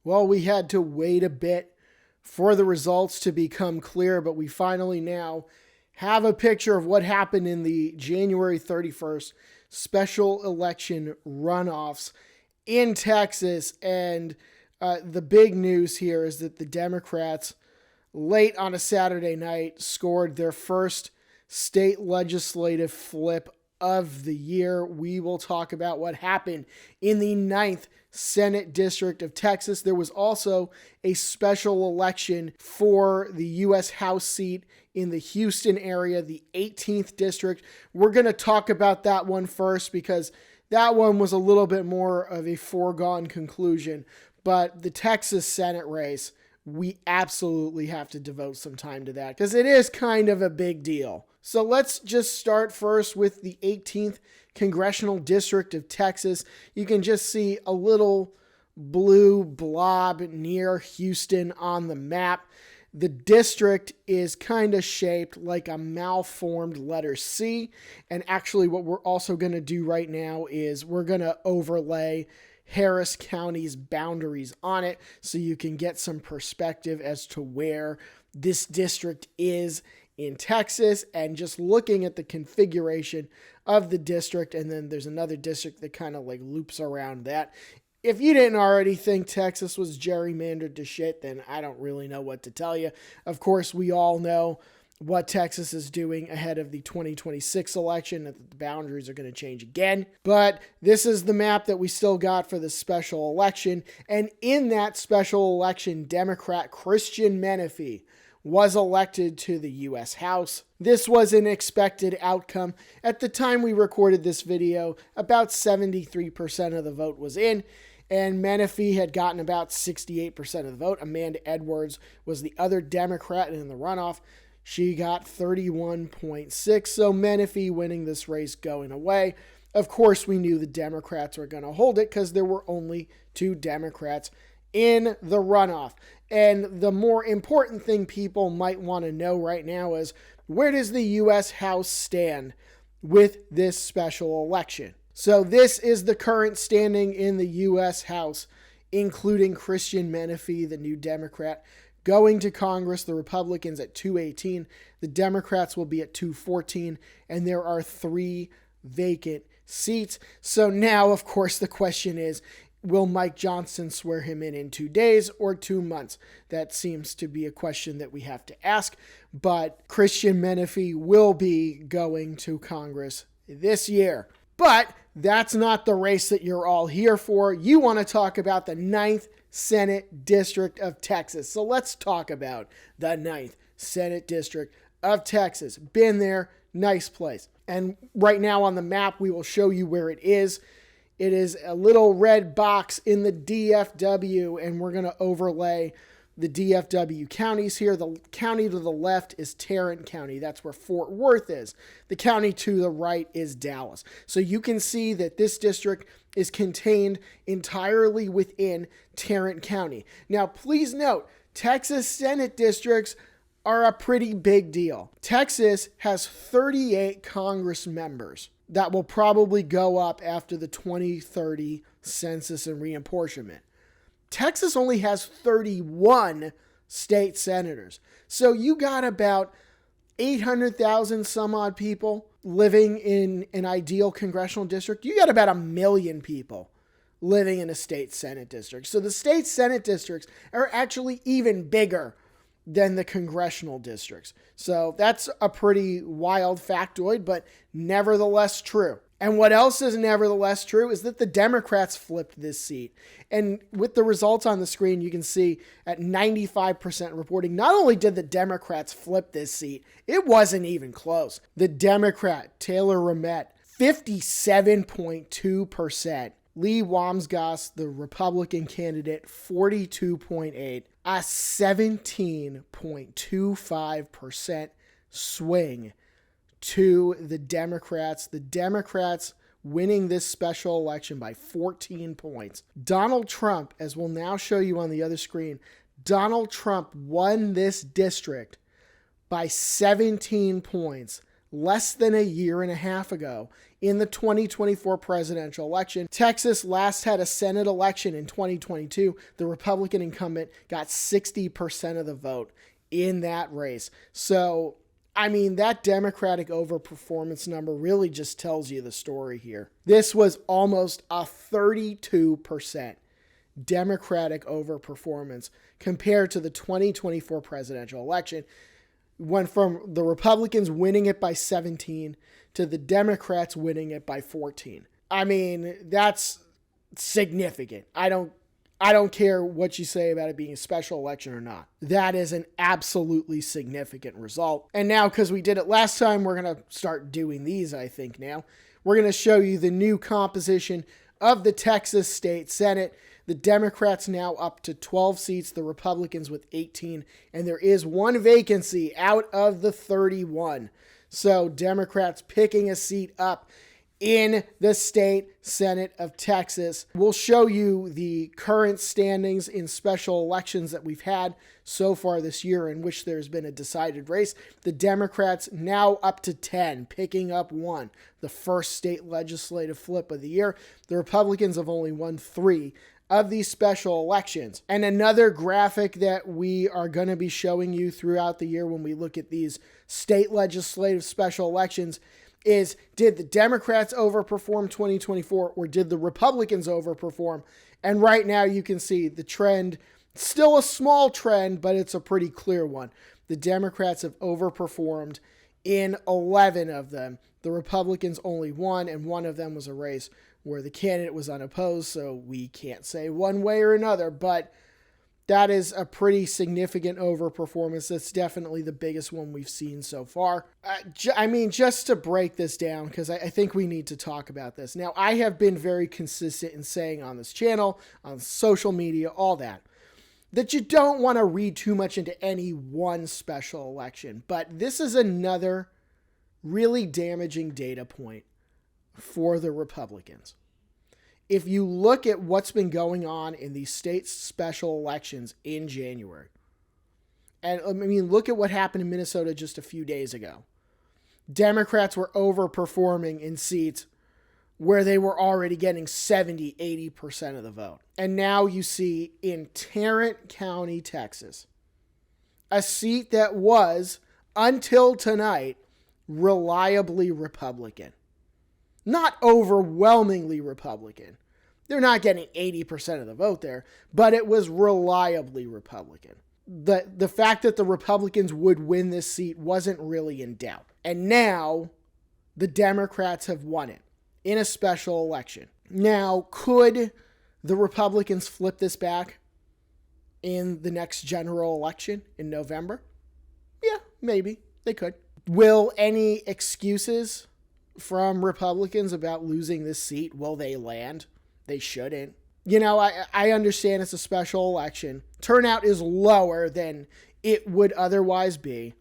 Well, we had to wait a bit for the results to become clear, but we finally now have a picture of what happened in the January 31st special election runoffs in Texas. And the big news here is that the Democrats, late on a Saturday night, scored their first state legislative flip of the year. We will talk about what happened in the 9th Senate District of Texas. There was also a special election for the U.S. House seat in the Houston area, the 18th District. We're going to talk about that one first because that one was a little bit more of a foregone conclusion. But the Texas Senate race, we absolutely have to devote some time to that because it is kind of a big deal. So let's just start first with the 18th Congressional District of Texas. You can just see a little blue blob near Houston on the map. The district is kind of shaped like a malformed letter C. And actually what we're also going to do right now is we're going to overlay Harris County's boundaries on it so you can get some perspective as to where this district is in Texas, and just looking at the configuration of the district. And then there's another district that kind of like loops around that. If you didn't already think Texas was gerrymandered to shit, then I don't really know what to tell you. Of course, we all know what Texas is doing ahead of the 2026 election, that the boundaries are going to change again. But this is the map that we still got for the special election. And in that special election, Democrat Christian Menifee was elected to the U.S. House. This was an expected outcome. At the time we recorded this video, about 73% of the vote was in, and Menifee had gotten about 68% of the vote. Amanda Edwards was the other Democrat in the runoff. She got 31.6%, so Menifee winning this race going away. Of course, we knew the Democrats were going to hold it because there were only 2 Democrats in the runoff. And the more important thing people might want to know right now is, where does the U.S. House stand with this special election? So this is the current standing in the U.S. House, including Christian Menifee, the new Democrat, going to Congress. The Republicans at 218. The Democrats will be at 214. And there are 3 vacant seats. So now, of course, the question is, will Mike Johnson swear him in 2 days or 2 months? That seems to be a question that we have to ask. But Christian Menifee will be going to Congress this year. But that's not the race that you're all here for. You want to talk about the 9th Senate District of Texas. So let's talk about the 9th Senate District of Texas. Been there, nice place. And right now on the map, we will show you where it is. It is a little red box in the DFW, and we're going to overlay the DFW counties here. The county to the left is Tarrant County. That's where Fort Worth is. The county to the right is Dallas. So you can see that this district is contained entirely within Tarrant County. Now, please note, Texas Senate districts are a pretty big deal. Texas has 38 Congress members. That will probably go up after the 2030 census and reapportionment. Texas only has 31 state senators. So you got about 800,000 some odd people living in an ideal congressional district. You got about 1 million people living in a state senate district. So the state senate districts are actually even bigger than the congressional districts. So that's a pretty wild factoid, but nevertheless true. And what else is nevertheless true is that the Democrats flipped this seat. And with the results on the screen, you can see at 95% reporting, not only did the Democrats flip this seat, it wasn't even close. The Democrat, Taylor Ramett, 57.2%. Lee Wamsgos, the Republican candidate, 42.8%. A 17.25% swing to the Democrats. The Democrats winning this special election by 14 points. Donald Trump, as we'll now show you on the other screen, Donald Trump won this district by 17 points, less than a year and a half ago in the 2024 presidential election. Texas last had a Senate election in 2022. The Republican incumbent got 60% of the vote in that race. So, I mean, that Democratic overperformance number really just tells you the story here. This was almost a 32% Democratic overperformance compared to the 2024 presidential election. Went from the Republicans winning it by 17 to the Democrats winning it by 14. I mean, that's significant. I don't care what you say about it being a special election or not. That is an absolutely significant result. And now, because we did it last time, we're going to start doing these, I think, now. We're going to show you the new composition of the Texas State Senate. The Democrats now up to 12 seats, the Republicans with 18, and there is one vacancy out of the 31. So Democrats picking a seat up in the state Senate of Texas. We'll show you the current standings in special elections that we've had so far this year in which there's been a decided race. The Democrats now up to 10, picking up one, the first state legislative flip of the year. The Republicans have only won 3 of these special elections. And another graphic that we are going to be showing you throughout the year when we look at these state legislative special elections is, did the Democrats overperform 2024 or did the Republicans overperform? And right now you can see the trend, still a small trend, but it's a pretty clear one. The Democrats have overperformed in 11 of them. The Republicans only 1, and one of them was a race where the candidate was unopposed, so we can't say one way or another, but that is a pretty significant overperformance. That's definitely the biggest one we've seen so far. I mean, just to break this down, because I think we need to talk about this. Now, I have been very consistent in saying on this channel, on social media, all that you don't want to read too much into any one special election. But this is another really damaging data point for the Republicans. If you look at what's been going on in these state special elections in January, and I mean, look at what happened in Minnesota just a few days ago. Democrats were overperforming in seats where they were already getting 70, 80% of the vote. And now you see in Tarrant County, Texas, a seat that was, until tonight, reliably Republican. Not overwhelmingly Republican. They're not getting 80% of the vote there, but it was reliably Republican. The fact that the Republicans would win this seat wasn't really in doubt. And now the Democrats have won it in a special election. Now, could the Republicans flip this back in the next general election in November? Yeah, maybe they could. Will any excuses from Republicans about losing this seat, will they land? They shouldn't. You know, I understand it's a special election. Turnout is lower than it would otherwise be.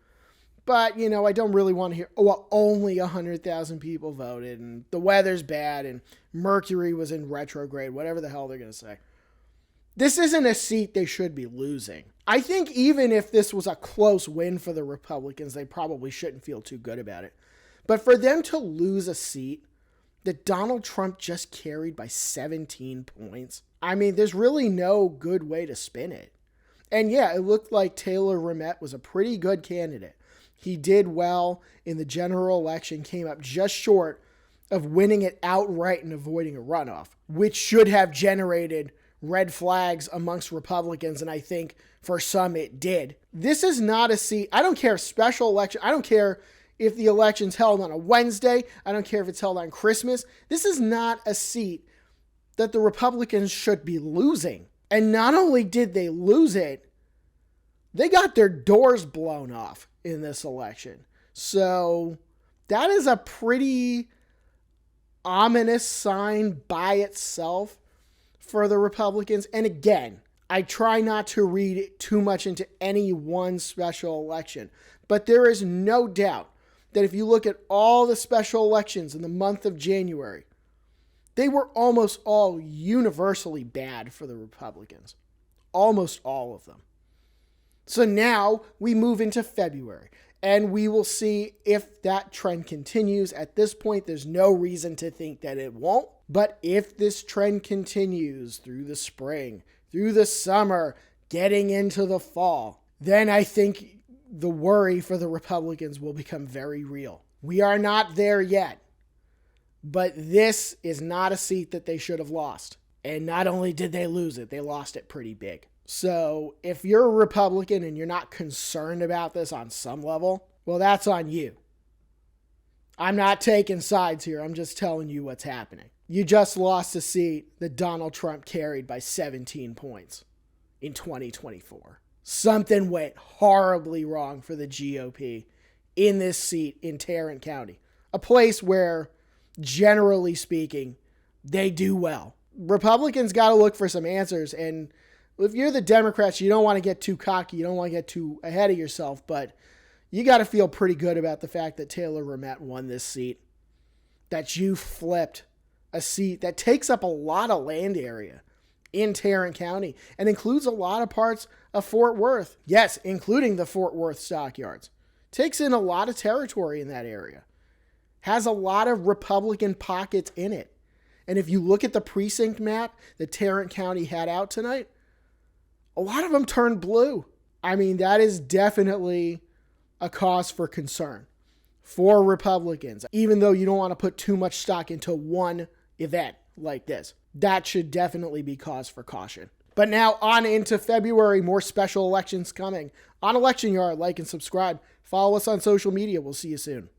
But, you know, I don't really want to hear, oh, well, only 100,000 people voted and the weather's bad and Mercury was in retrograde, whatever the hell they're going to say. This isn't a seat they should be losing. I think even if this was a close win for the Republicans, they probably shouldn't feel too good about it. But for them to lose a seat that Donald Trump just carried by 17 points, I mean, there's really no good way to spin it. And yeah, it looked like Taylor Ramette was a pretty good candidate. He did well in the general election, came up just short of winning it outright and avoiding a runoff, which should have generated red flags amongst Republicans, and I think for some it did. This is not a seat, I don't care if special election, I don't care if the election's held on a Wednesday, I don't care if it's held on Christmas. This is not a seat that the Republicans should be losing. And not only did they lose it, they got their doors blown off in this election. So that is a pretty ominous sign by itself for the Republicans. And again, I try not to read too much into any one special election, but there is no doubt that if you look at all the special elections in the month of January, they were almost all universally bad for the Republicans. Almost all of them. So now we move into February, and we will see if that trend continues. At this point, there's no reason to think that it won't. But if this trend continues through the spring, through the summer, getting into the fall, then I think the worry for the Republicans will become very real. We are not there yet, but this is not a seat that they should have lost. And not only did they lose it, they lost it pretty big. So if you're a Republican and you're not concerned about this on some level, well, that's on you. I'm not taking sides here. I'm just telling you what's happening. You just lost a seat that Donald Trump carried by 17 points in 2024. Something went horribly wrong for the GOP in this seat in Tarrant County, a place where, generally speaking, they do well. Republicans got to look for some answers, and if you're the Democrats, you don't want to get too cocky. You don't want to get too ahead of yourself, but you got to feel pretty good about the fact that Taylor Ramett won this seat, that you flipped a seat that takes up a lot of land area in Tarrant County and includes a lot of parts of Fort Worth. Yes, including the Fort Worth stockyards. Takes in a lot of territory in that area. Has a lot of Republican pockets in it. And if you look at the precinct map that Tarrant County had out tonight, a lot of them turned blue. I mean, that is definitely a cause for concern for Republicans, even though you don't want to put too much stock into one event like this. That should definitely be cause for caution. But now on into February, more special elections coming. On Election Yard, like and subscribe. Follow us on social media. We'll see you soon.